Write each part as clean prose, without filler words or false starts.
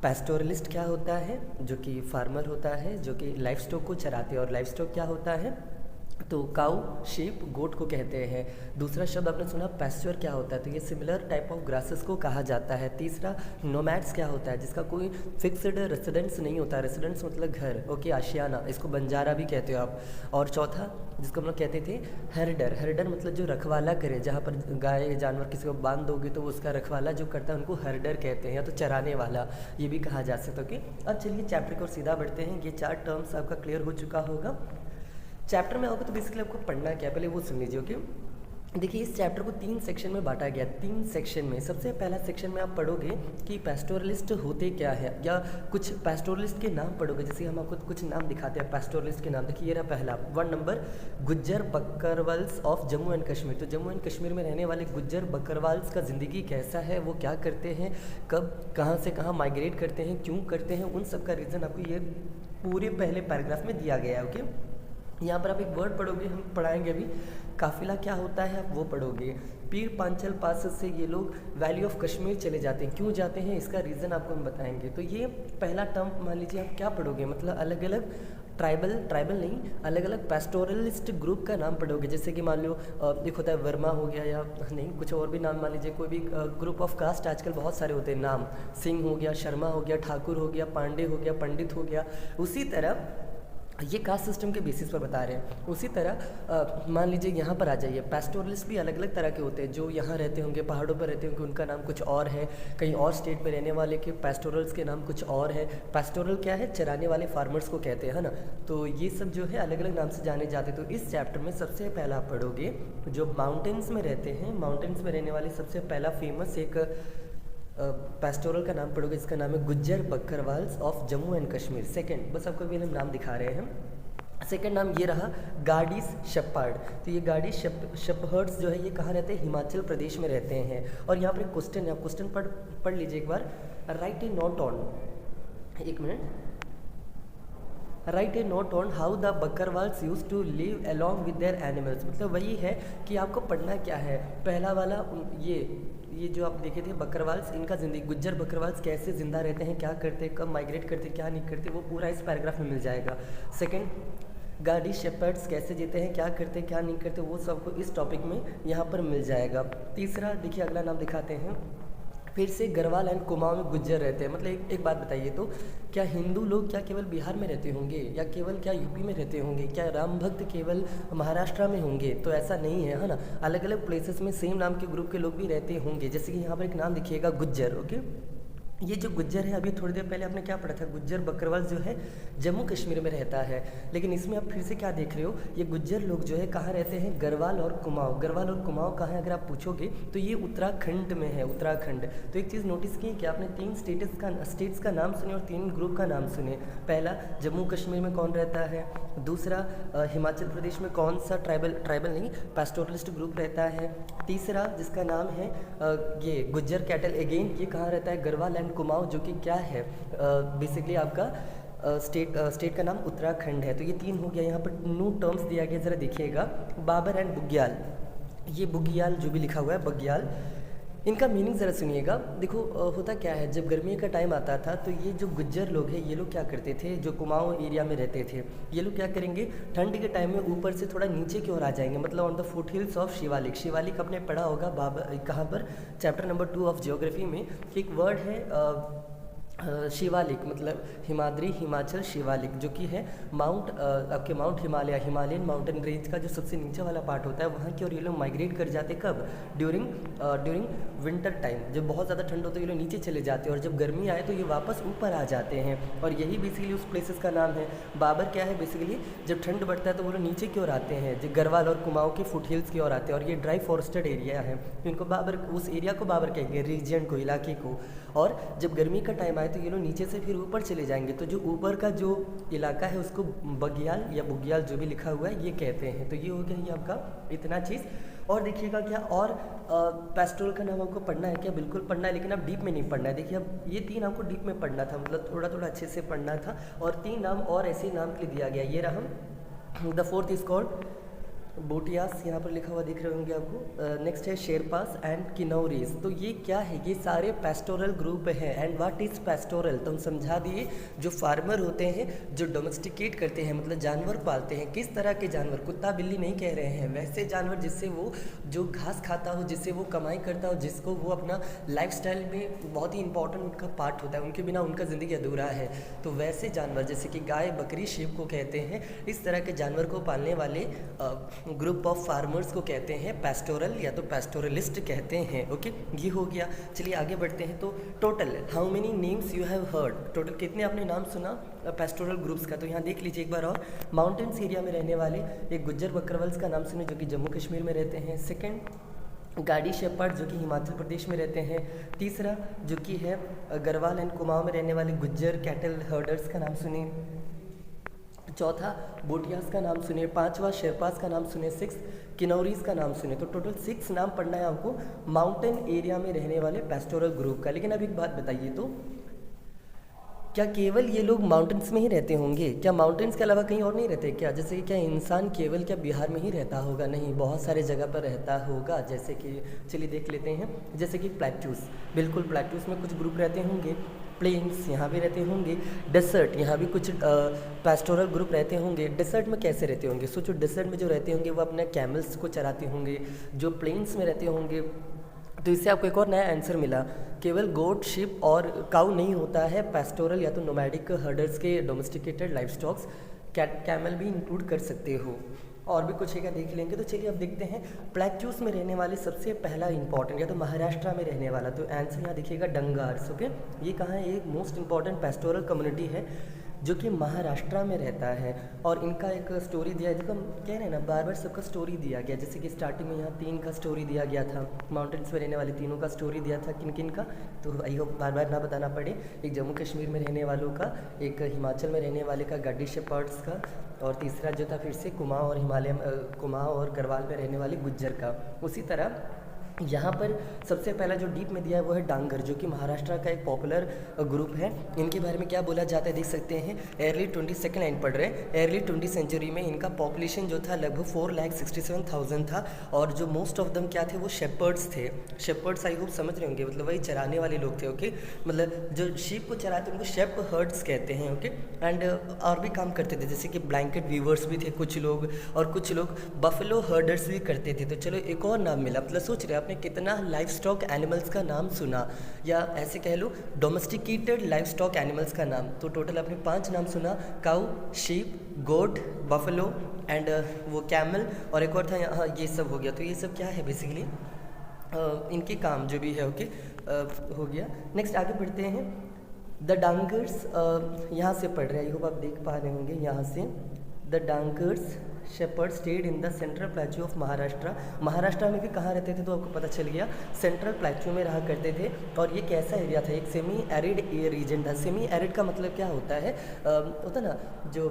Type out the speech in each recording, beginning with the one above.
पैस्टोरलिस्ट क्या होता है? जो कि फार्मर होता है, जो कि लाइफ स्टॉक को चराते हैं। और लाइफ स्टॉक क्या होता है? तो काऊ, शीप, गोट को कहते हैं। दूसरा शब्द आपने सुना पैस्चर क्या होता है? तो ये सिमिलर टाइप ऑफ ग्रासेस को कहा जाता है। तीसरा नोमैड्स क्या होता है? जिसका कोई फिक्स्ड रेसिडेंस नहीं होता। रेसिडेंस मतलब घर, ओके, आशियाना, इसको बंजारा भी कहते हो आप। और चौथा जिसको हम लोग कहते थे हेरिडर। हेरिडर मतलब जो रखवाला करे, जहाँ पर गाय जानवर किसी को बांध दोगे तो उसका रखवाला जो करता है उनको हेरिडर कहते हैं, या तो चराने वाला, ये भी कहा जा सकता है। ओके, अब चलिए चैप्टर की ओर सीधा बढ़ते हैं। ये 4 टर्म्स आपका क्लियर हो चुका होगा। चैप्टर में आओगे तो बेसिकली आपको पढ़ना क्या है पहले वो सुन लीजिए। ओके, देखिए इस चैप्टर को 3 सेक्शन में बांटा गया। 3 सेक्शन में सबसे पहला सेक्शन में आप पढ़ोगे कि पैस्टोरलिस्ट होते क्या है, या कुछ पैस्टोरलिस्ट के नाम पढ़ोगे। जैसे हम आपको कुछ नाम दिखाते हैं पैस्टोरलिस्ट के नाम। देखिए ये रहा पहला 1 number, Gujjar Bakarwals of Jammu and Kashmir. तो जम्मू एंड कश्मीर में रहने वाले गुज्जर बकरवाल्स का ज़िंदगी कैसा है, वो क्या करते हैं, कब कहाँ से कहाँ माइग्रेट करते हैं, क्यों करते हैं, उन सब का रीज़न आपको ये पूरे पहले पैराग्राफ में दिया गया है। ओके, यहाँ पर आप एक वर्ड पढ़ोगे, हम पढ़ाएंगे अभी। काफिला क्या होता है आप वो पढ़ोगे। पीर पांचल पास से ये लोग वैली ऑफ कश्मीर चले जाते हैं, क्यों जाते हैं इसका रीज़न आपको हम बताएंगे। तो ये पहला टर्म मान लीजिए आप क्या पढ़ोगे, मतलब अलग अलग ट्राइबल नहीं, अलग अलग पैस्टोरलिस्ट ग्रुप का नाम पढ़ोगे। जैसे कि मान लो एक होता है वर्मा हो गया, या नहीं कुछ और भी नाम मान लीजिए, कोई भी ग्रुप ऑफ कास्ट आजकल बहुत सारे होते हैं नाम। सिंह हो गया, शर्मा हो गया, ठाकुर हो गया, पांडे हो गया, पंडित हो गया। उसी तरह ये कास्ट सिस्टम के बेसिस पर बता रहे हैं। उसी तरह मान लीजिए यहाँ पर आ जाइए, पैस्टोरलिस्ट भी अलग अलग तरह के होते हैं। जो यहाँ रहते होंगे, पहाड़ों पर रहते होंगे, उनका नाम कुछ और है। कहीं और स्टेट में रहने वाले के पैस्टोरल्स के नाम कुछ और है। पैस्टोरल क्या है? चराने वाले फार्मर्स को कहते हैं, है ना। तो ये सब जो है अलग अलग नाम से जाने जाते। तो इस चैप्टर में सबसे पहला पढ़ोगे जो माउंटेन्स में रहते हैं, माउंटेन्स में रहने वाले सबसे पहला फेमस एक पैस्टोरल का नाम पढ़ोगे, इसका नाम है Gujjar Bakarwals of Jammu and Kashmir. Second, बस आपको अभी हम नाम दिखा रहे हैं। सेकंड नाम ये रहा गार्डीज शेपर्ड। तो ये गार्डी शेपर्ड्स जो है ये कहाँ रहते हैं? हिमाचल प्रदेश में रहते हैं। और यहाँ पर एक क्वेश्चन है, आप क्वेश्चन पढ़ लीजिए एक बार। राइट ए नोट ऑन, एक minute, write a note on how the Bakarwals used to live along with their animals. मतलब वही है कि आपको पढ़ना क्या है। पहला वाला ये जो आप देखे थे बकरवाल्स, इनका ज़िंदगी, गुज्जर बकरवाल्स कैसे ज़िंदा रहते हैं, क्या करते हैं, कब माइग्रेट करते हैं, क्या नहीं करते, वो पूरा इस पैराग्राफ में मिल जाएगा। सेकंड, गार्डी शेपर्ड्स कैसे जीते हैं, क्या करते हैं, क्या नहीं करते, वो सबको इस टॉपिक में यहाँ पर मिल जाएगा। तीसरा देखिए अगला नाम दिखाते हैं, फिर से गढ़वाल एंड कुमाऊं में गुज्जर रहते हैं। मतलब एक बात बताइए, तो क्या हिंदू लोग क्या केवल बिहार में रहते होंगे, या केवल क्या यूपी में रहते होंगे, क्या राम भक्त केवल महाराष्ट्र में होंगे? तो ऐसा नहीं है ना। अलग अलग प्लेसेस में सेम नाम के ग्रुप के लोग भी रहते होंगे। जैसे कि यहाँ पर एक नाम दिखिएगा गुज्जर। ओके, ये जो गुज्जर है, अभी थोड़ी देर पहले आपने क्या पढ़ा था, गुज्जर बकरवाल जो है जम्मू कश्मीर में रहता है। लेकिन इसमें आप फिर से क्या देख रहे हो, ये गुज्जर लोग जो है कहाँ रहते हैं? गढ़वाल और कुमाऊं। गढ़वाल और कुमाऊं कहाँ है अगर आप पूछोगे तो ये उत्तराखंड में है, उत्तराखंड। तो एक चीज़ नोटिस की कि आपने 3 स्टेट्स का नाम सुने और 3 ग्रुप का नाम सुने। पहला जम्मू कश्मीर में कौन रहता है, दूसरा हिमाचल प्रदेश में कौन सा ट्राइबल नहीं पैस्टोरलिस्ट ग्रुप रहता है, तीसरा जिसका नाम है ये गुज्जर कैटल, अगेन ये कहाँ रहता है? गढ़वाल एंड कुमाऊं, जो कि क्या है बेसिकली आपका स्टेट का नाम उत्तराखंड है। तो ये 3 हो गया। यहाँ पर न्यू टर्म्स दिया गया, ज़रा देखिएगा। बाबर एंड बुग्याल, ये बुग्याल जो भी लिखा हुआ है बग्याल, इनका मीनिंग ज़रा सुनिएगा। देखो होता क्या है, जब गर्मी का टाइम आता था तो ये जो गुज्जर लोग हैं ये लोग क्या करते थे, जो कुमाऊं एरिया में रहते थे, ये लोग क्या करेंगे, ठंड के टाइम में ऊपर से थोड़ा नीचे की ओर आ जाएंगे, मतलब on the foot hills of Shivalik. Shivalik आपने पढ़ा होगा कहाँ पर, चैप्टर नंबर 2 ऑफ ज्योग्राफी में। एक वर्ड है शिवालिक, मतलब हिमाद्री, हिमाचल, शिवालिक, जो कि है आपके mount Himalaya, Himalayan mountain range का जो सबसे नीचे वाला पार्ट होता है, वहाँ की ओर ये लोग माइग्रेट कर जाते। कब? ड्यूरिंग विंटर टाइम, जब बहुत ज़्यादा ठंड होती है ये लोग नीचे चले जाते हैं, और जब गर्मी आए तो ये वापस ऊपर आ जाते हैं। और यही बेसिकली उस प्लेसेस का नाम है। बाबर क्या है बेसिकली, जब ठंड बढ़ता है तो वो लोग नीचे की ओर आते हैं, जो गढ़वाल और कुमाऊं के फुट हिल्स की ओर आते हैं। और ये ड्राई फॉरेस्टेड एरिया है, इनको बाबर, उस एरिया को बाबर कहेंगे, रीजन को, इलाके को। और जब गर्मी का टाइम आए तो ये लोग नीचे से फिर ऊपर चले जाएंगे, तो जो ऊपर का जो इलाका है उसको बग्याल या बुग्याल जो भी लिखा हुआ है ये कहते हैं। तो ये हो गया ये आपका इतना चीज़। और देखिएगा क्या और पैस्टोरल का नाम आपको पढ़ना है क्या? बिल्कुल पढ़ना है, लेकिन अब डीप में नहीं पढ़ना है। देखिए अब ये 3 आपको डीप में पढ़ना था, मतलब थोड़ा थोड़ा अच्छे से पढ़ना था। और 3 नाम और ऐसे नाम के लिए दिया गया, ये रहा। द फोर्थ इज कॉल्ड बोटियास यहाँ पर लिखा हुआ दिख रहे होंगे आपको। नेक्स्ट है शेरपास एंड किन्नौरीज। तो ये क्या है, ये सारे पेस्टोरल ग्रुप हैं। एंड व्हाट इज़ पेस्टोरल, तो हम समझा दिए, जो फार्मर होते हैं, जो डोमेस्टिकेट करते हैं, मतलब जानवर पालते हैं। किस तरह के जानवर, कुत्ता बिल्ली नहीं कह रहे हैं, वैसे जानवर जिससे वो जो घास खाता हो, जिससे वो कमाई करता हो, जिसको वो अपना लाइफस्टाइल में बहुत ही इंपॉर्टेंट उनका पार्ट होता है, उनके बिना उनका ज़िंदगी अधूरा है। तो वैसे जानवर जैसे कि गाय, बकरी, शीप को कहते हैं। इस तरह के जानवर को पालने वाले ग्रुप ऑफ फार्मर्स को कहते हैं पेस्टोरल या तो पेस्टोरलिस्ट कहते हैं। ओके, ये हो गया। चलिए आगे बढ़ते हैं। तो total how many names you have heard, total कितने आपने नाम सुना पेस्टोरल ग्रुप्स का। तो यहाँ देख लीजिए एक बार और। माउंटेन्स एरिया में रहने वाले एक गुज्जर बकरवाल्स का नाम सुने, जो कि जम्मू कश्मीर में रहते हैं। सेकेंड गाड़ी शेपर्ड, जो कि हिमाचल प्रदेश में रहते हैं। तीसरा जो कि है गढ़वाल एंड कुमाऊं में रहने वाले गुज्जर कैटल हर्डर्स का नाम सुनिए। चौथा बोटियास का नाम सुनिए। पांचवा शेरपास का नाम सुनिए। सिक्स किन्नौरीज का नाम सुनिए। तो टोटल 6 नाम पढ़ना है आपको माउंटेन एरिया में रहने वाले पेस्टोरल ग्रुप का। लेकिन अब एक बात बताइए, तो क्या केवल ये लोग माउंटेन्स में ही रहते होंगे? क्या माउंटेन्स के अलावा कहीं और नहीं रहते क्या? जैसे कि क्या इंसान केवल क्या बिहार में ही रहता होगा? नहीं, बहुत सारे जगह पर रहता होगा। जैसे कि चलिए देख लेते हैं। जैसे कि प्लेट्यूस, बिल्कुल प्लेट्यूस में कुछ ग्रुप रहते होंगे। प्लेन्स यहाँ भी रहते होंगे। डेसर्ट, यहाँ भी कुछ पेस्टोरल ग्रुप रहते होंगे। डेसर्ट में कैसे रहते होंगे? सोचो, डेसर्ट में जो रहते होंगे वो अपने कैमल्स को चराते होंगे। जो प्लेन्स में रहते होंगे, तो इससे आपको एक और नया आंसर मिला। केवल गोट, शिप और काऊ नहीं होता है पेस्टोरल या तो नोमैडिक हर्डर्स के डोमेस्टिकेटेड लाइफ स्टॉक्स, कैमल भी इंक्लूड कर सकते हो। और भी कुछ है देख लेंगे। तो चलिए अब देखते हैं। प्लेट्यूस में रहने वाले सबसे पहला इंपॉर्टेंट, या तो महाराष्ट्र में रहने वाला, तो आंसर यहाँ दिखेगा डंगार्स। ओके, ये कहाँ है? एक मोस्ट इंपॉर्टेंट पेस्टोरल कम्युनिटी है जो कि महाराष्ट्र में रहता है। और इनका एक स्टोरी दिया है, देखो हम कह रहे हैं ना, बार बार सबका स्टोरी दिया गया। जैसे कि स्टार्टिंग में यहाँ 3 का स्टोरी दिया गया था, माउंटेन्स में रहने वाले तीनों का स्टोरी दिया था। किन किन का, तो आई होप बार बार ना बताना पड़े। एक जम्मू कश्मीर में रहने वालों का, एक हिमाचल में रहने वाले का गाड़ी शेपर्ड्स का, और तीसरा जो था फिर से कुमाऊं और कुमाऊं और गढ़वाल में रहने वाले गुज्जर का। उसी तरह यहाँ पर सबसे पहला जो डीप में दिया है वो है डांगर, जो कि महाराष्ट्र का एक पॉपुलर ग्रुप है। इनके बारे में क्या बोला जाता है देख सकते हैं। अर्ली 22nd लाइन पढ़ रहे हैं। अर्ली 20th सेंचुरी में इनका पॉपुलेशन जो था लगभग 4,67,000 था। और जो मोस्ट ऑफ दम क्या थे, वो शेपर्ड्स थे। शेपर्ड्स आई होप समझ रहे होंगे, मतलब वही चराने वाले लोग थे। ओके, मतलब जो शीप को चराते उनको शेप हर्ड्स कहते हैं। ओके, एंड और भी काम करते थे, जैसे कि ब्लैंकेट वीवर्स भी थे कुछ लोग, और कुछ लोग बफेलो हर्डर्स भी करते थे। तो चलो एक और नाम मिला। मतलब सोच रहे आपने कितना लाइफ स्टॉक एनिमल्स का नाम सुना, या ऐसे कह लो डोमेस्टिकेटेड लाइफ स्टॉक एनिमल्स का नाम। तो टोटल आपने 5 नाम सुना, काऊ, शीप, गोट, बफेलो एंड वो कैमल, और एक और था यहाँ, ये सब हो गया। तो ये सब क्या है बेसिकली इनके काम जो भी है। ओके, हो गया। नेक्स्ट आगे बढ़ते हैं। द डांगर्स, यहाँ से पढ़ रहे हैं, आई होप आप देख पा रहे होंगे यहाँ से। The Dhangars shepherds stayed in the central plateau of Maharashtra. Maharashtra में भी कहाँ रहते थे, तो आपको पता चल गया, सेंट्रल प्लेट्यू में रहा करते थे। और ये कैसा एरिया था? एक सेमी एरिड रीजन था। सेमी एरिड का मतलब क्या होता है? होता ना जो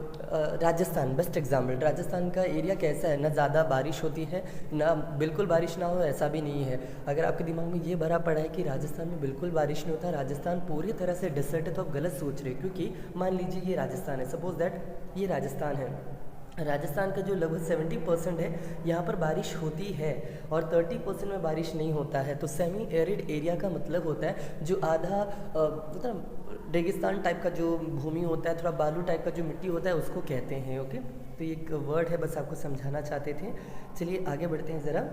राजस्थान, बेस्ट एग्जाम्पल। राजस्थान का एरिया कैसा है? ना ज़्यादा बारिश होती है, ना बिल्कुल बारिश ना हो, ऐसा भी नहीं है। अगर आपके दिमाग में ये भरा पड़ा है कि राजस्थान में बिल्कुल बारिश नहीं होता, राजस्थान पूरी तरह से डेसर्ट है, तो आप गलत सोच रहे हो। क्योंकि मान लीजिए ये राजस्थान है, सपोज दैट ये राजस्थान है। राजस्थान का जो लगभग 70% है यहाँ पर बारिश होती है, और 30% में बारिश नहीं होता है। तो सेमी एरिड एरिया का मतलब होता है जो आधा मतलब रेगिस्तान टाइप का जो भूमि होता है, थोड़ा बालू टाइप का जो मिट्टी होता है, उसको कहते हैं। ओके, तो ये एक वर्ड है, बस आपको समझाना चाहते थे। चलिए आगे बढ़ते हैं ज़रा।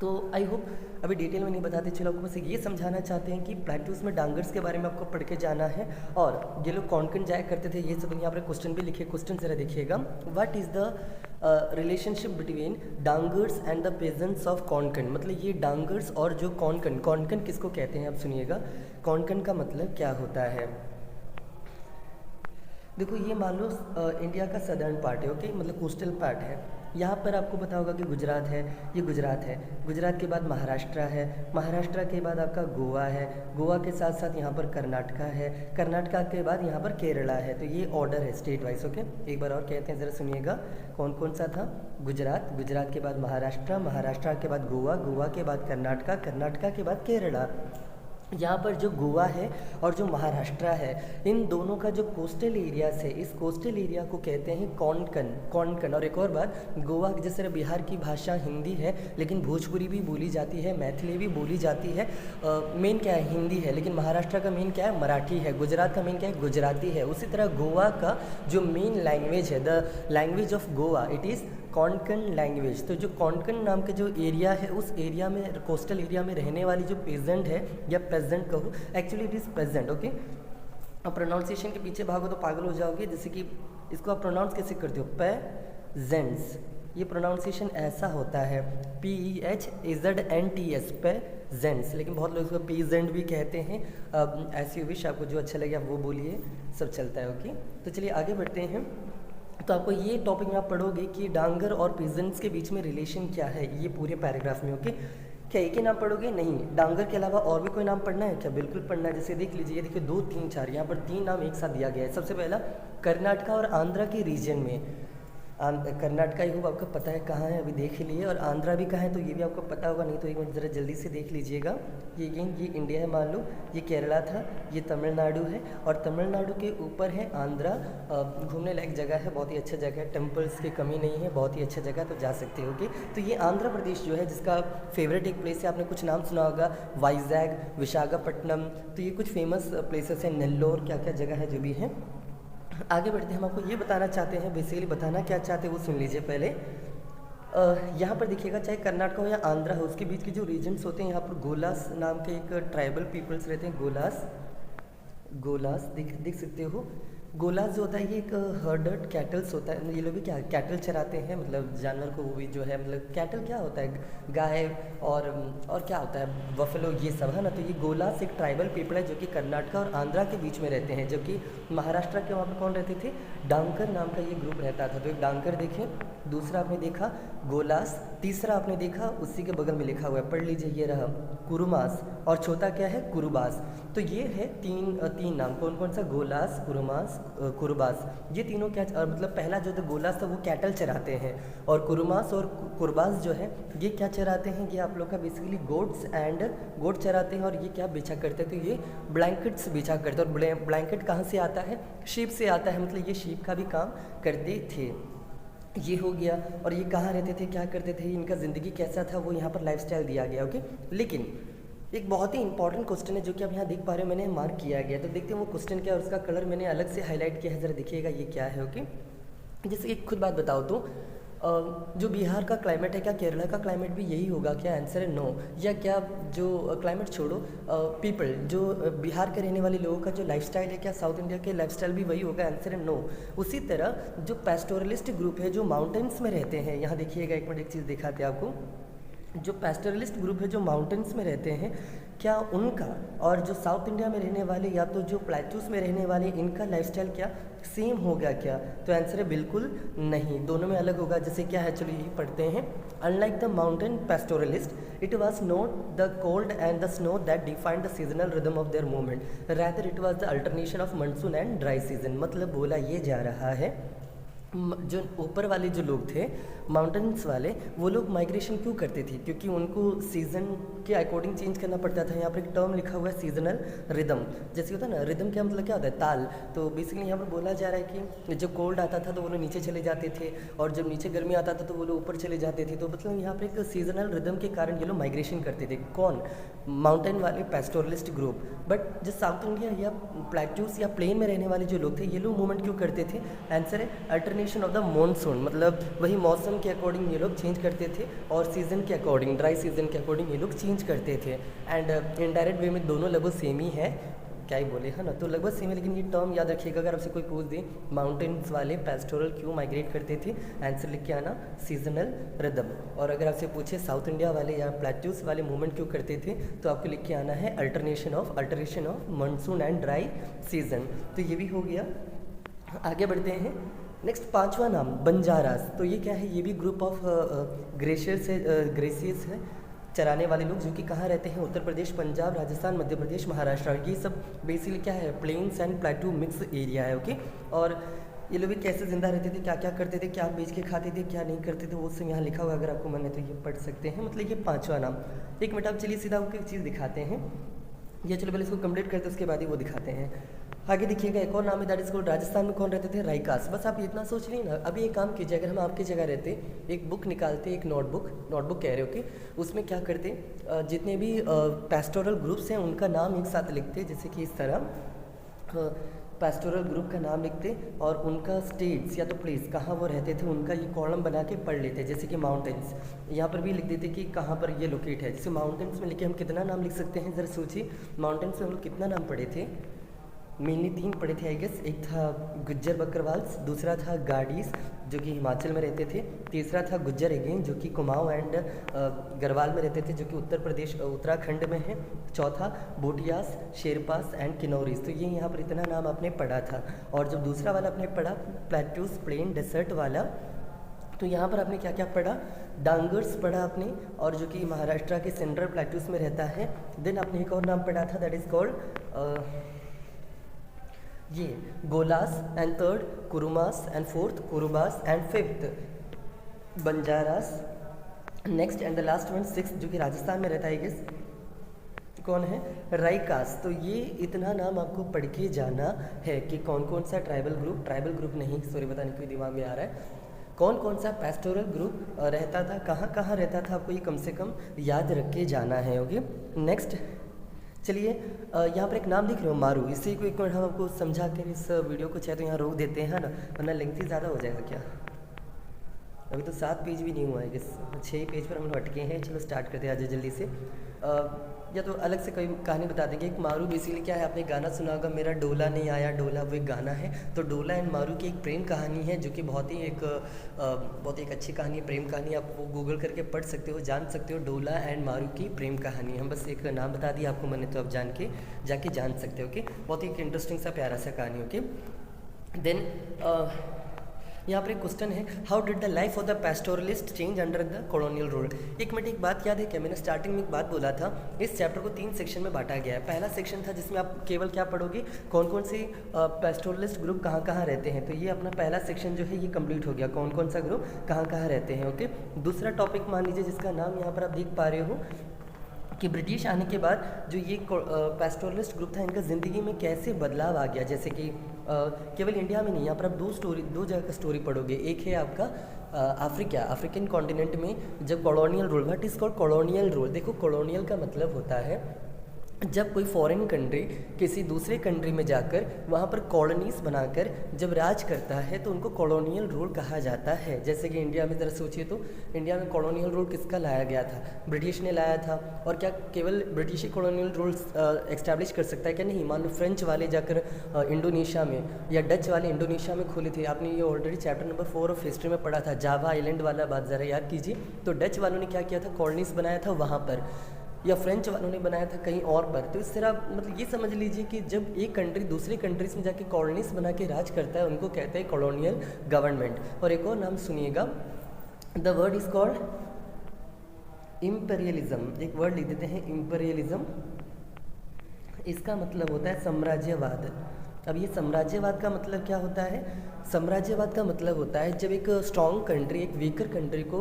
तो आई होप अभी डिटेल में नहीं बताते, चलो आपको बस ये समझाना चाहते हैं कि प्लेट्यूस में डांगर्स के बारे में आपको पढ़ के जाना है। और ये लोग कौन कौन जाया करते थे, ये सब यहाँ पर क्वेश्चन भी लिखे। क्वेश्चन ज़रा देखिएगा। What is the relationship between Dhangars and the peasants of Konkan. मतलब ये डांगर्स और जो कॉनकन, कॉनकन किसको कहते हैं आप सुनिएगा। कॉनकन का मतलब क्या होता है? देखो, ये मान लो इंडिया का सदर्न पार्ट है। ओके, मतलब कोस्टल पार्ट है। यहाँ पर आपको पता होगा कि गुजरात है, ये गुजरात है। गुजरात के बाद महाराष्ट्र है, महाराष्ट्र के बाद आपका गोवा है, गोवा के साथ साथ यहाँ पर कर्नाटका है, कर्नाटका के बाद यहाँ पर केरला है। तो ये ऑर्डर है स्टेट वाइज। ओके, एक बार और कहते हैं, ज़रा सुनिएगा। कौन कौन सा था? गुजरात, गुजरात के बाद महाराष्ट्र, महाराष्ट्र के बाद गोवा, गोवा के बाद कर्नाटका, कर्नाटका के बाद केरला। यहाँ पर जो गोवा है और जो महाराष्ट्र है, इन दोनों का जो कोस्टल एरियाज है, इस कोस्टल एरिया को कहते हैं कोंकण। कोंकण। और एक और बात, गोवा जैसे बिहार की भाषा हिंदी है, लेकिन भोजपुरी भी बोली जाती है, मैथिली भी बोली जाती है। मेन क्या है, हिंदी है, लेकिन महाराष्ट्र का मेन क्या है, मराठी है। गुजरात का मेन क्या है, गुजराती है। उसी तरह गोवा का जो मेन लैंग्वेज है, the language of Goa, it is Konkan language. तो जो कोंकण नाम के जो एरिया है, उस एरिया में, कोस्टल एरिया में रहने वाली जो पेजेंट है, या पेजेंट कहो, actually it is pageant, okay. अब प्रोनाउंसिएशन के पीछे भागो तो पागल हो जाओगे। जैसे कि इसको आप प्रोनाउंस कैसे करते हो, पेजेंट्स, ये प्रोनाउंसिएशन ऐसा होता है, PEHAZNTS, पेजेंट्स। लेकिन बहुत लोग इसको पीजेंट भी कहते हैं। अब ऐसी विश, आपको जो अच्छा लगे आप वो बोलिए, सब चलता है, ओके। तो चलिए आगे बढ़ते हैं। तो आपको ये टॉपिक में आप पढ़ोगे कि डांगर और पीजेंट्स के बीच में रिलेशन क्या है, ये पूरे पैराग्राफ में, ओके। क्या एक ही नाम पढ़ोगे, नहीं, डांगर के अलावा और भी कोई नाम पढ़ना है क्या, बिल्कुल पढ़ना है। जैसे देख लीजिए, ये देखिए 2 3 4, यहाँ पर 3 नाम एक साथ दिया गया है। सबसे पहला कर्नाटका और आंध्रा के रीजन में, कर्नाटका ही होगा, आपको पता है कहाँ है, अभी देख लिए। और आंध्रा भी कहाँ है, तो ये भी आपको पता होगा, नहीं तो एक मिनट ज़रा जल्दी से देख लीजिएगा। ये अगेन, ये इंडिया है मान लो, ये केरला था, ये तमिलनाडु है, और तमिलनाडु के ऊपर है आंध्रा। घूमने लायक जगह है, बहुत ही अच्छा जगह है, टेम्पल्स की कमी नहीं है, बहुत ही अच्छा जगह, तो जा सकते हो। तो ये आंध्र प्रदेश जो है, जिसका फेवरेट एक प्लेस है, आपने कुछ नाम सुना होगा, वाइजैग, विशाखापट्टनम, तो ये कुछ फेमस प्लेसेस हैं, नेल्लोर, क्या क्या जगह है जो भी है। आगे बढ़ते हैं, हम आपको ये बताना चाहते हैं, बेसिकली बताना क्या चाहते हैं वो सुन लीजिए पहले। यहाँ पर देखिएगा, चाहे कर्नाटक हो या आंध्रा हो, उसके बीच के जो रीजन्स होते हैं, यहाँ पर गोलास नाम के एक ट्राइबल पीपल्स रहते हैं, गोलास देख सकते हो। गोलास जो होता है, ये एक हर्डर्ड कैटल्स होता है, ये लोग भी क्या कैटल चराते हैं, मतलब जानवर को, वो भी जो है, मतलब कैटल क्या होता है, गाय, और क्या होता है, बफेलो, ये सब है ना। तो ये गोलास एक ट्राइबल पीपल है जो कि कर्नाटक और आंध्रा के बीच में रहते हैं, जबकि महाराष्ट्र के वहाँ पर कौन रहते थे, डांकर नाम का ये ग्रुप रहता था। तो एक डांकर देखें, दूसरा आपने देखा गोलास, तीसरा आपने देखा उसी के बगल में लिखा हुआ है, पढ़ लीजिए, ये रहा कुरुमास, और चौथा क्या है, कुरुबास। तो ये है तीन नाम, कौन कौन सा, गोलास, कुरुबास, ये तीनों क्या, मतलब पहला जो था गोलास था वो कैटल चराते हैं, और कुरुमास और कुरबास जो है ये क्या चराते हैं, ये आप लोग का बेसिकली गोट चराते हैं। और ये क्या बिछा करते हैं, तो ये ब्लैंकेट्स बिछा करते हैं। और ब्लैंकेट कहाँ से आता है, शीप से आता है, मतलब ये शीप का भी काम करते थे। ये हो गया। और ये कहाँ रहते थे, क्या करते थे, इनका ज़िंदगी कैसा था, वो यहाँ पर लाइफस्टाइल दिया गया, ओके। लेकिन एक बहुत ही इंपॉर्टेंट क्वेश्चन है जो कि आप यहाँ देख पा रहे हो, मैंने मार्क किया गया, तो देखते हैं वो क्वेश्चन क्या है, उसका कलर मैंने अलग से हाईलाइट किया है, ज़रा देखिएगा ये क्या है, ओके। जैसे कि खुद बात बताओ तो जो बिहार का क्लाइमेट है, क्या केरला का क्लाइमेट भी यही होगा, क्या आंसर है नो, या क्या जो क्लाइमेट छोड़ो, पीपल जो बिहार के रहने वाले लोगों का जो लाइफस्टाइल है, क्या साउथ इंडिया के लाइफस्टाइल भी वही होगा, आंसर है नो। उसी तरह जो पैस्टोरलिस्ट ग्रुप है जो माउंटेन्स में रहते हैं, यहाँ देखिएगा, एक मिनट एक चीज़ दिखाते हैं आपको, जो पैस्टोरलिस्ट ग्रुप है जो माउंटेन्स में रहते हैं, क्या उनका और जो साउथ इंडिया में रहने वाले या तो जो प्लेटूस में रहने वाले, इनका लाइफस्टाइल क्या सेम होगा क्या, तो आंसर है बिल्कुल नहीं, दोनों में अलग होगा। जैसे क्या है, चलो यही पढ़ते हैं। Unlike the mountain pastoralist it was not the cold and the snow that defined the seasonal rhythm of their movement, rather it was the alternation of monsoon and dry season. मतलब बोला ये जा रहा है, जो ऊपर वाले जो लोग थे माउंटेन्स वाले, वो लोग माइग्रेशन क्यों करते थे, क्योंकि उनको सीज़न के अकॉर्डिंग चेंज करना पड़ता था। यहाँ पर एक टर्म लिखा हुआ है सीजनल रिदम, जैसे होता है ना, रिदम का मतलब क्या होता है, ताल। तो बेसिकली यहाँ पर बोला जा रहा है कि जब कोल्ड आता था तो वो लोग नीचे चले जाते थे, और जब नीचे गर्मी आता था तो वो लोग ऊपर चले जाते थे। तो मतलब यहाँ पर एक सीजनल रिदम के कारण ये लोग माइग्रेशन करते थे। कौन, माउंटेन वाले पैस्टोरलिस्ट ग्रुप। बट जो साउथ इंडिया या प्लेटूस या प्लेन में रहने वाले जो लोग थे, ये लोग मूवमेंट क्यों करते थे, आंसर है अल्टरनेशन ऑफ द मॉनसून, मतलब वही मौसम के अकॉर्डिंग ये लोग चेंज करते थे, और सीज़न के अकॉर्डिंग, ड्राई सीजन के अकॉर्डिंग ये लोग चेंज करते थे। एंड इनडायरेक्ट वे में दोनों लगभग सेम ही है, क्या ही बोले, है ना, तो लगभग सेम है। लेकिन ये टर्म याद रखिएगा, अगर आपसे कोई पूछ दे माउंटेन्स वाले पैस्टोरल क्यों माइग्रेट करते थे, आंसर लिख के आना सीजनल रिदम। और अगर आपसे पूछे साउथ इंडिया वाले या प्लेट्यूस वाले मूवमेंट क्यों करते थे, तो आपको लिख के आना है alternation of monsoon and dry season. तो ये भी हो गया। आगे बढ़ते हैं। नेक्स्ट 5वां नाम बंजारास। तो ये क्या है, ये भी ग्रुप ऑफ ग्रेसियस है, चराने वाले लोग, जो कि कहाँ रहते हैं, उत्तर प्रदेश, पंजाब, राजस्थान, मध्य प्रदेश, महाराष्ट्र। ये सब बेसिकली क्या है, plains and plateau mix area है, ओके। और ये लोग भी कैसे ज़िंदा रहते थे, क्या क्या करते थे, क्या बेच के खाते थे, क्या नहीं करते थे, वो सब यहाँ लिखा हुआ है, अगर आपको मन है तो ये पढ़ सकते हैं। मतलब ये 5वां नाम। एक मिनट आप चलिए सीधा आपको एक चीज़ दिखाते हैं। ये चलो पहले इसको कंप्लीट करते हैं, उसके बाद ही वो दिखाते हैं। आगे देखिएगा एक और नाम है, दैट इज कॉल्ड, राजस्थान में कौन रहते थे, राइकास। बस आप इतना सोच लीजिए ना। अभी एक काम कीजिए, अगर हम आपकी जगह रहते, एक बुक निकालते, एक नोटबुक कह रहे हो कि उसमें क्या करते, जितने भी पेस्टोरल ग्रुप्स हैं उनका नाम एक साथ लिखते, जैसे कि इस तरह पेस्टोरल ग्रुप का नाम लिखते और उनका स्टेट्स या तो प्लेस कहाँ वो रहते थे उनका ये कॉलम बना के पढ़ लेते। जैसे कि माउंटेन्स, यहाँ पर भी लिख देते कि कहाँ पर ये लोकेट है। जैसे माउंटेन्स में लिखे हम कितना नाम लिख सकते हैं, ज़रा सोचिए। माउंटेन्स में हम लोग कितना नाम पढ़े थे, मेनली 3 पढ़े थे आई गेस। एक था गुज्जर बकरवाल्स, दूसरा था गाडीज जो कि हिमाचल में रहते थे, तीसरा था गुज्जर अगेन जो कि कुमाऊं एंड गढ़वाल में रहते थे जो कि उत्तर प्रदेश उत्तराखंड में है, चौथा भूटियास, शेरपास एंड किन्नौरीज। तो ये यहाँ पर इतना नाम आपने पढ़ा था। और जब दूसरा वाला आपने पढ़ा प्लेट्यूस प्लेन डेसर्ट वाला, तो यहाँ पर आपने क्या क्या पढ़ा, डांगर्स पढ़ा आपने, और जो कि महाराष्ट्र के सेंट्रल प्लेट्यूस में रहता है। देन आपने एक और नाम पढ़ा था, दैट इज़ कॉल्ड ये Gollas, and third Kurumas, and fourth Kurubas, and fifth Banjaras. Next and the last one six जो कि राजस्थान में रहता है गेस, कौन है, राइकास। तो ये इतना नाम आपको पढ़ के जाना है कि कौन कौन सा ट्राइबल ग्रुप नहीं, सॉरी पता नहीं क्यों दिमाग में आ रहा है, कौन कौन सा पेस्टोरल ग्रुप रहता था, कहाँ कहाँ रहता था, आपको ये कम से कम याद रख के जाना है। ओके नेक्स्ट चलिए, यहाँ पर एक नाम लिख रहे हो मारू, इसी को एक मिनट हम आपको समझा कर इस वीडियो को चाहे तो यहाँ रोक देते हैं ना, वरना लेंथी ज़्यादा हो जाएगा क्या। अभी तो 7 पेज भी नहीं हुआ है, 6 पेज पर हम लोग अटके हैं। चलो स्टार्ट करते हैं आज जल्दी से। या तो अलग से कोई कहानी बता देंगे। एक मारू बेसिकली क्या है, आपने गाना सुना होगा, मेरा डोला नहीं आया डोला, वो एक गाना है। तो डोला एंड मारू की एक प्रेम कहानी है जो कि बहुत ही एक अच्छी कहानी है, प्रेम कहानी। आप वो गूगल करके पढ़ सकते हो, जान सकते हो, डोला एंड मारू की प्रेम कहानी। हम बस एक नाम बता दिया आपको मैंने, तो आप जाके जान सकते हो। ओके, बहुत ही एक इंटरेस्टिंग सा प्यारा सा कहानी। ओके देन यहाँ पर एक क्वेश्चन है, how did the life of the pastoralist change under the colonial rule. एक मिनट, एक बात याद है क्या, मैंने स्टार्टिंग में एक बात बोला था, इस चैप्टर को 3 सेक्शन में बांटा गया है। पहला सेक्शन था जिसमें आप केवल क्या पढ़ोगे, कौन कौन से पेस्टोरलिस्ट ग्रुप कहाँ कहाँ रहते हैं। तो ये अपना पहला सेक्शन जो है ये कंप्लीट हो गया, कौन कौन सा ग्रुप कहाँ कहाँ रहते हैं। ओके, दूसरा टॉपिक मान लीजिए जिसका नाम यहाँ पर आप देख पा रहे हो कि ब्रिटिश आने के बाद जो ये पेस्टोरलिस्ट ग्रुप था, इनका ज़िंदगी में कैसे बदलाव आ गया। जैसे कि केवल इंडिया में नहीं, यहाँ पर आप दो जगह का स्टोरी पढ़ोगे। एक है आपका अफ्रीकन कॉन्टिनेंट में जब colonial rule, what is called colonial rule. देखो कॉलोनियल का मतलब होता है जब कोई फॉरेन कंट्री किसी दूसरे कंट्री में जाकर वहाँ पर कॉलोनीज बनाकर जब राज करता है तो उनको कॉलोनियल रूल कहा जाता है। जैसे कि इंडिया में ज़रा सोचिए तो इंडिया में कॉलोनियल रूल किसका लाया गया था, ब्रिटिश ने लाया था। और क्या केवल ब्रिटिश ही कॉलोनियल रूल्स एस्टैब्लिश कर सकता है क्या, नहीं। मान लो फ्रेंच वाले जाकर इंडोनेशिया में या डच वाले इंडोनेशिया में खोले थे। आपने ये already chapter number 4 of history में पढ़ा था, जावा आइलैंड वाला बात ज़रा याद कीजिए। तो डच वालों ने क्या किया था, कॉलोनीज बनाया था वहाँ पर, या फ्रेंच वालों ने बनाया था कहीं और पर। तो इस तरह मतलब ये समझ लीजिए कि जब एक कंट्री दूसरे कंट्रीज में जाके कॉलोनीज बना के राज करता है उनको कहते हैं कॉलोनियल गवर्नमेंट। और एक और नाम सुनिएगा, the word is called imperialism. एक वर्ड लिख देते हैं इम्पेरियलिज्म, इसका मतलब होता है साम्राज्यवाद। अब ये साम्राज्यवाद का मतलब क्या होता है, साम्राज्यवाद का मतलब होता है जब एक स्ट्रॉन्ग कंट्री एक वीकर कंट्री को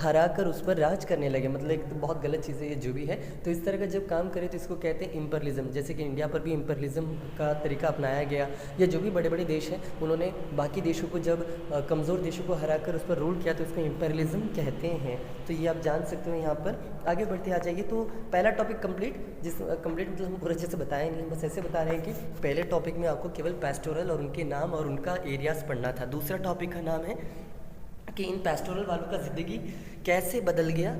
हरा कर उस पर राज करने लगे। मतलब एक तो बहुत गलत चीज़ है ये जो भी है, तो इस तरह का जब काम करे तो इसको कहते हैं इम्पेरियलिज्म। जैसे कि इंडिया पर भी इम्पेरियलिज्म का तरीका अपनाया गया, या जो भी बड़े बड़े देश हैं उन्होंने बाकी देशों को जब कमज़ोर देशों को हरा कर उस पर रूल किया तो इसको इम्पेरियलिज्म कहते हैं। तो ये आप जान सकते हो। यहाँ पर आगे बढ़ते आ जाइए। तो पहला टॉपिक कंप्लीट, मतलब हम पूरा अच्छे से बताए नहीं, बस ऐसे बता रहे हैं कि पहले टॉपिक में आपको केवल पेस्टोरल और उनके नाम और उनका एरियाज पढ़ना था। दूसरा टॉपिक का नाम है कि इन पेस्टोरल वालों का ज़िंदगी कैसे बदल गया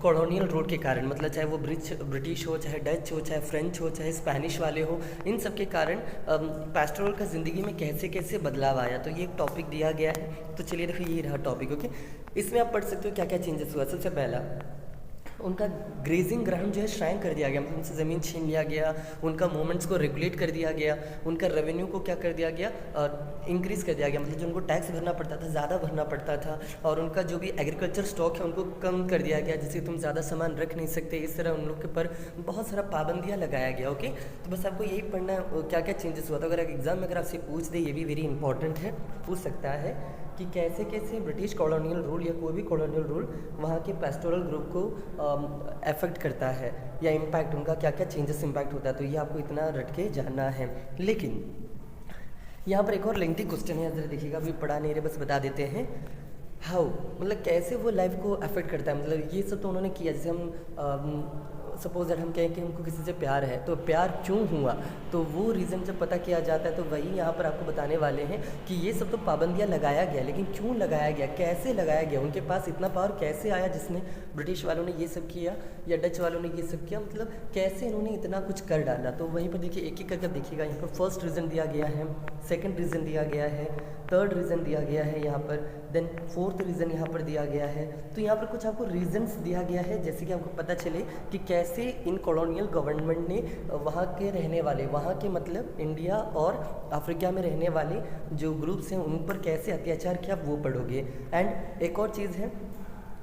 कॉलोनियल रूल के कारण। मतलब चाहे वो ब्रिटिश हो, चाहे डच हो, चाहे फ्रेंच हो, चाहे स्पेनिश वाले हो, इन सब के कारण पेस्टोरल का ज़िंदगी में कैसे कैसे बदलाव आया। तो ये एक टॉपिक दिया गया है। तो चलिए देखो ये रहा टॉपिक। ओके, इसमें आप पढ़ सकते हो क्या क्या चेंजेस हुआ। सबसे पहला उनका ग्रेजिंग ग्राउंड जो है श्राइन कर दिया गया, मतलब उनसे ज़मीन छीन लिया गया। उनका मूवमेंट्स को रेगुलेट कर दिया गया। उनका रेवेन्यू को क्या कर दिया गया, इंक्रीज़ कर दिया गया। मतलब जो उनको टैक्स भरना पड़ता था ज़्यादा भरना पड़ता था। और उनका जो भी एग्रीकल्चर स्टॉक है उनको कम कर दिया गया, जिससे तुम ज़्यादा सामान रख नहीं सकते। इस तरह उन लोग के ऊपर बहुत सारा पाबंदियाँ लगाया गया। ओके, तो बस आपको यही पढ़ना है क्या क्या चेंजेस हुआ था। अगर एग्जाम में अगर आपसे पूछ दे, ये भी वेरी इंपॉर्टेंट है, पूछ सकता है कि कैसे कैसे ब्रिटिश कॉलोनियल रूल या कोई भी कॉलोनियल रूल वहाँ के पेस्टोरल ग्रुप को अफेक्ट करता है, या इम्पैक्ट उनका क्या क्या चेंजेस इम्पैक्ट होता है। तो ये आपको इतना रट के जानना है। लेकिन यहाँ पर एक और लेंथी क्वेश्चन है, जरा देखिएगा, अभी पढ़ा नहीं रहे, बस बता देते हैं। हाउ मतलब कैसे वो लाइफ को अफेक्ट करता है, मतलब ये सब तो उन्होंने किया। जैसे हम सपोज दैट हम कहें कि हमको किसी से प्यार है, तो प्यार क्यों हुआ, तो वो रीज़न जब पता किया जाता है तो वही यहाँ पर आपको बताने वाले हैं कि ये सब तो पाबंदियाँ लगाया गया, लेकिन क्यों लगाया गया, कैसे लगाया गया, उनके पास इतना पावर कैसे आया जिसने ब्रिटिश वालों ने ये सब किया या डच वालों ने ये सब किया, मतलब कैसे इन्होंने इतना कुछ कर डाला। तो वहीं पर देखिए एक एक करके देखिएगा, यहाँ पर फर्स्ट रीज़न दिया गया है, सेकेंड रीज़न दिया गया है, थर्ड रीज़न दिया गया है यहाँ पर, देन फोर्थ रीज़न यहाँ पर दिया गया है। तो यहाँ पर कुछ आपको रीजंस दिया गया है, जैसे कि आपको पता चले कि कैसे इन कॉलोनियल गवर्नमेंट ने वहाँ के रहने वाले, वहाँ के मतलब इंडिया और अफ्रीका में रहने वाले जो ग्रुप्स हैं उन पर कैसे अत्याचार किया, वो पढ़ोगे। एंड एक और चीज़ है,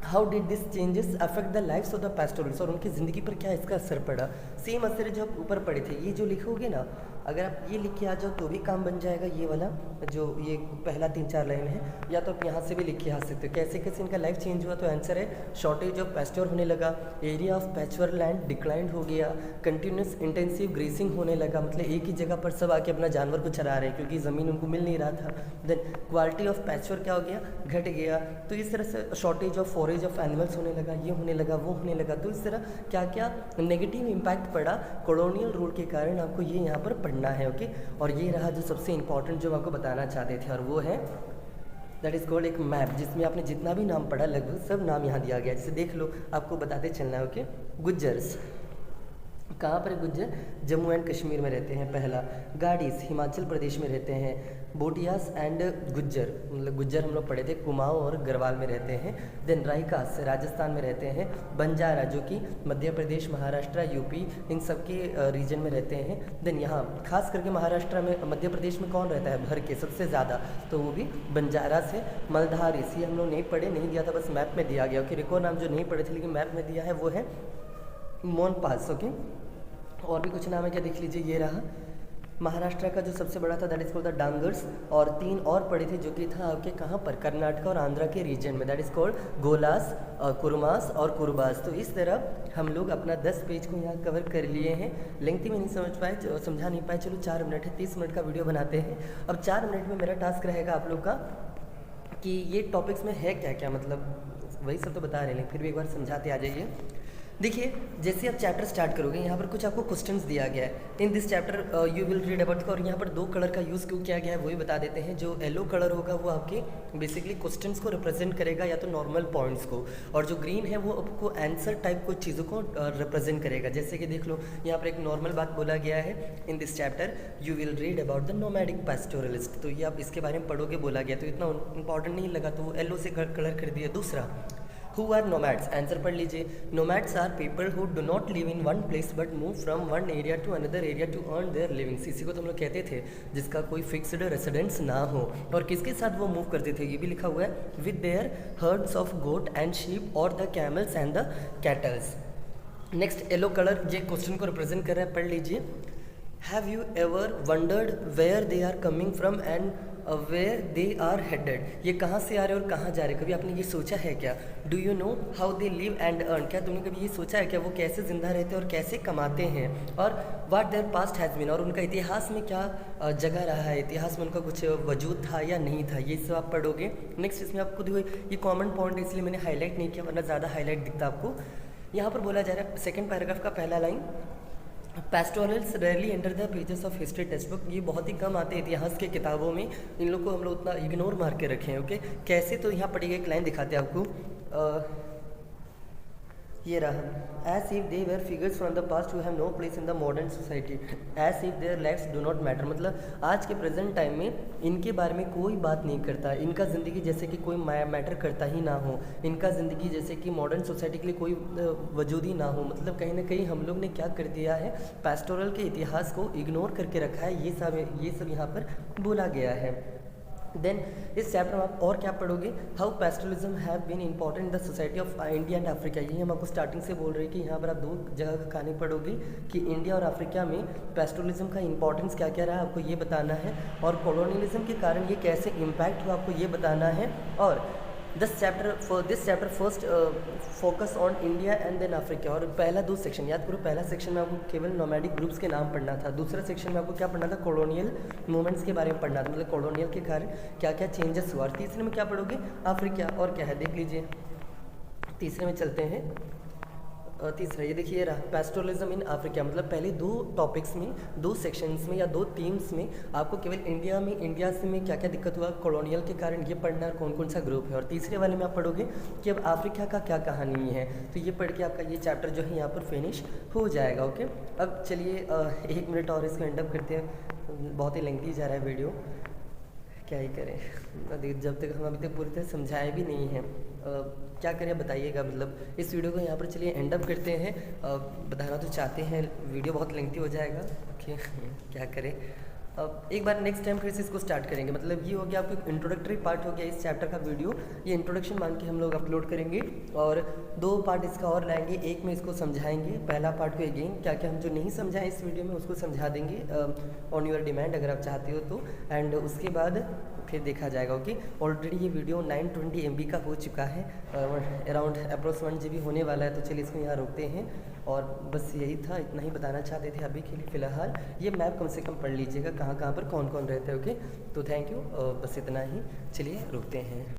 how did this changes affect the lifes of the pastorals, और उनकी ज़िंदगी पर क्या इसका असर पड़ा। सेम असर जो आप ऊपर पढ़े थे, ये जो लिखोगे ना, अगर आप ये लिख के आ जाओ तो भी काम बन जाएगा, ये वाला जो ये पहला 3-4 लाइन है, या तो आप यहाँ से भी लिख के आ सकते हो कैसे कैसे इनका लाइफ चेंज हुआ। तो आंसर है शॉर्टेज ऑफ पैस्चर होने लगा, एरिया ऑफ पैचवर लैंड डिक्लाइंड हो गया, कंटिन्यूस इंटेंसिव ग्रेसिंग होने लगा, मतलब एक ही जगह पर सब आके अपना जानवर को चरा रहे हैं क्योंकि ज़मीन उनको मिल नहीं रहा था। देन क्वालिटी ऑफ पैचवर क्या हो गया, घट गया। तो इस तरह से shortage of forage of animals होने लगा, ये होने लगा, वो होने लगा। तो इस तरह क्या क्या नेगेटिव इम्पैक्ट पड़ा कॉलोनियल रूल के कारण, आपको ये यहाँ पर पढ़ना है। ओके, और ये रहा जो सबसे इंपॉर्टेंट जो आपको बताना चाहते थे, और वो है दैट इज़ कॉल्ड एक मैप, जिसमें आपने जितना भी नाम पढ़ा लगभग सब नाम यहाँ दिया गया। जैसे देख लो, आपको बताते चलना है। ओके, गुज्जर्स कहाँ पर गुज्जर, जम्मू एंड कश्मीर में रहते हैं। पहला, गाड़ीज हिमाचल प्रदेश में रहते हैं। बोटियास एंड गुज्जर, मतलब गुज्जर हम लोग पढ़े थे, कुमाऊँ और गढ़वाल में रहते हैं। देन राइकास राजस्थान में रहते हैं। बंजारा जो कि मध्य प्रदेश, महाराष्ट्र, यूपी इन सब के रीजन में रहते हैं। देन यहाँ खास करके महाराष्ट्र में, मध्य प्रदेश में कौन रहता है भर के सबसे ज़्यादा, तो वो भी बंजारा से। मलधारीस ये हम लोग नहीं पढ़े, नहीं दिया था, बस मैप में दिया गया। ओके, एक और नाम जो नहीं पढ़े थे लेकिन मैप में दिया है वो है मोनपास। ओके, और भी कुछ नाम है क्या, देख लीजिए। ये रहा महाराष्ट्र का जो सबसे बड़ा था, दैट इज़ कॉल्ड द डांगर्स, और 3 और पड़े थे जो कि था आपके कहाँ पर, कर्नाटक और आंध्रा के रीजन में, दैट इज़ कॉल्ड गोलास, कुरमास और कुरबास। तो इस तरह हम लोग अपना 10 पेज को यहाँ कवर कर लिए हैं। लेंथी में नहीं समझ पाए, समझा नहीं पाए, चलो 4 मिनट है, 30 मिनट का वीडियो बनाते हैं। अब 4 मिनट में मेरा टास्क रहेगा आप लोग का कि ये टॉपिक्स में है क्या क्या, मतलब वही सब तो बता रहे हैं लेकिन फिर भी एक बार समझाते आ जाइए। देखिए, जैसे आप चैप्टर स्टार्ट करोगे, यहाँ पर कुछ आपको क्वेश्चंस दिया गया है। In this chapter you will read about, और यहाँ पर 2 कलर का यूज़ क्यों किया गया है वो भी बता देते हैं। जो येलो कलर होगा वो आपके बेसिकली क्वेश्चंस को रिप्रेजेंट करेगा, या तो नॉर्मल पॉइंट्स को, और जो ग्रीन है वो आपको आंसर टाइप कुछ चीज़ों को रिप्रेजेंट करेगा। जैसे कि देख लो, यहाँ पर एक नॉर्मल बात बोला गया है, in this chapter you will read about the nomadic pastoralist, तो ये आप इसके बारे में पढ़ोगे बोला गया, तो इतना इंपॉर्टेंट नहीं लगा तो वो येलो से कलर कर दिया। दूसरा, Who are nomads? आंसर पढ़ लीजिए। Nomads are people who do not live in one place but move from one area to another area to earn their livings। इसी को तो हम लोग कहते थे जिसका कोई फिक्स्ड रेसिडेंस ना हो। और किसके साथ वो मूव करते थे, ये भी लिखा हुआ है, with their herds of goat and sheep और the camels and the cattles. Next, yellow colour ये क्वेश्चन को रिप्रेजेंट कर रहा है, पढ़ लीजिए। Have you ever wondered where they are coming from and where they are headed, ये कहाँ से आ रहे हैं और कहाँ जा रहे हैं, कभी आपने ये सोचा है क्या। Do you know how they live and earn, क्या तुमने कभी ये सोचा है क्या वो कैसे जिंदा रहते हैं और कैसे कमाते हैं। और what their past has been, और उनका इतिहास में क्या जगह रहा है, इतिहास में उनका कुछ वजूद था या नहीं था, ये सब आप पढ़ोगे। नेक्स्ट, इसमें आपको देखो ये कॉमन पॉइंट है इसलिए मैंने हाईलाइट नहीं किया, वरना ज़्यादा हाईलाइट दिखता आपको। यहाँ पर बोला जा रहा है, सेकेंड पैराग्राफ का पहला line, pastorals rarely enter the pages of history text book, ये बहुत ही कम आते हैं इतिहास के किताबों में, इन लोग को हम लोग उतना इग्नोर मार के रखे हैं। ओके, कैसे, तो यहाँ पढ़िएगा, एक लाइन दिखाते हैं आपको, ये रहा, as if they were figures from the past who have no place in the modern society, as if their lifes do not matter, मतलब आज के प्रेजेंट टाइम में इनके बारे में कोई बात नहीं करता, इनका ज़िंदगी जैसे कि कोई मैटर करता ही ना हो, इनका ज़िंदगी जैसे कि मॉडर्न सोसाइटी के लिए कोई वजूद ही ना हो। मतलब कहीं ना कहीं हम लोग ने क्या कर दिया है, पेस्टोरल के इतिहास को इग्नोर करके रखा है, ये सब यहाँ पर बोला गया है। देन इस चैप्टर में आप और क्या पढ़ोगे, how pastoralism have been important in the society of India and Africa. यही हम आपको स्टार्टिंग से बोल रहे हैं कि यहाँ पर आप दो जगह का कहानी पढ़ोगे कि इंडिया और अफ्रीका में पेस्टलिज्म का इंपॉर्टेंस क्या क्या रहा है आपको ये बताना है, और कॉलोनियलिज्म के कारण ये कैसे इम्पैक्ट हुआ आपको ये बताना है। और this chapter first focus on India and then Africa. और पहला दो सेक्शन याद करो, पहला सेक्शन में आपको केवल नोमैडिक ग्रुप्स के नाम पढ़ना था, दूसरा सेक्शन में आपको क्या पढ़ना था, कॉलोनियल मूवमेंट्स के बारे में पढ़ना था, मतलब कॉलोनियल के कारण क्या क्या चेंजेस हुआ। और तीसरे में क्या पढ़ोगे, अफ्रीका और क्या है देख लीजिए। तीसरे में चलते हैं, तीसरा ये देखिए रहा पेस्टोरलिज्म इन अफ्रीका। मतलब पहले दो टॉपिक्स में, दो सेक्शंस में या दो थीम्स में आपको केवल इंडिया से में क्या क्या दिक्कत हुआ कॉलोनियल के कारण ये पढ़ना है, कौन कौन सा ग्रुप है। और तीसरे वाले में आप पढ़ोगे कि अब अफ्रीका का क्या कहानी है, तो ये पढ़ के आपका ये चैप्टर जो है यहाँ पर फिनिश हो जाएगा। ओके, अब चलिए 1 मिनट और इसको एंड अप करते हैं, बहुत ही लेंथी जा रहा है वीडियो, क्या ही करें, जब तक हम अभी तक पूरी तरह समझाए भी नहीं हैं। क्या करें बताइएगा, मतलब इस वीडियो को यहाँ पर चलिए एंड अप करते हैं। बताना तो चाहते हैं, वीडियो बहुत लेंथी हो जाएगा, ओके क्या करें। अब एक बार नेक्स्ट टाइम फिर से इसको स्टार्ट करेंगे, मतलब ये हो गया आपको इंट्रोडक्टरी पार्ट हो गया इस चैप्टर का वीडियो, ये इंट्रोडक्शन मान के हम लोग अपलोड करेंगे। और 2 पार्ट इसका और लाएंगे, एक में इसको समझाएंगे, पहला पार्ट को अगेन क्या क्या हम जो नहीं समझाएं इस वीडियो में उसको समझा देंगे ऑन योर डिमांड अगर आप चाहते हो तो। एंड उसके बाद फिर देखा जाएगा। ओके, ऑलरेडी ये वीडियो 920 MB का हो चुका है, अराउंड अप्रोक्स 1 GB होने वाला है, तो चलिए इसको यहाँ रोकते हैं। और बस यही था, इतना ही बताना चाहते थे अभी के लिए फ़िलहाल। ये मैप कम से कम पढ़ लीजिएगा कहाँ कहाँ पर कौन कौन रहते हैं। ओके, तो थैंक यू, बस इतना ही, चलिए रुकते हैं।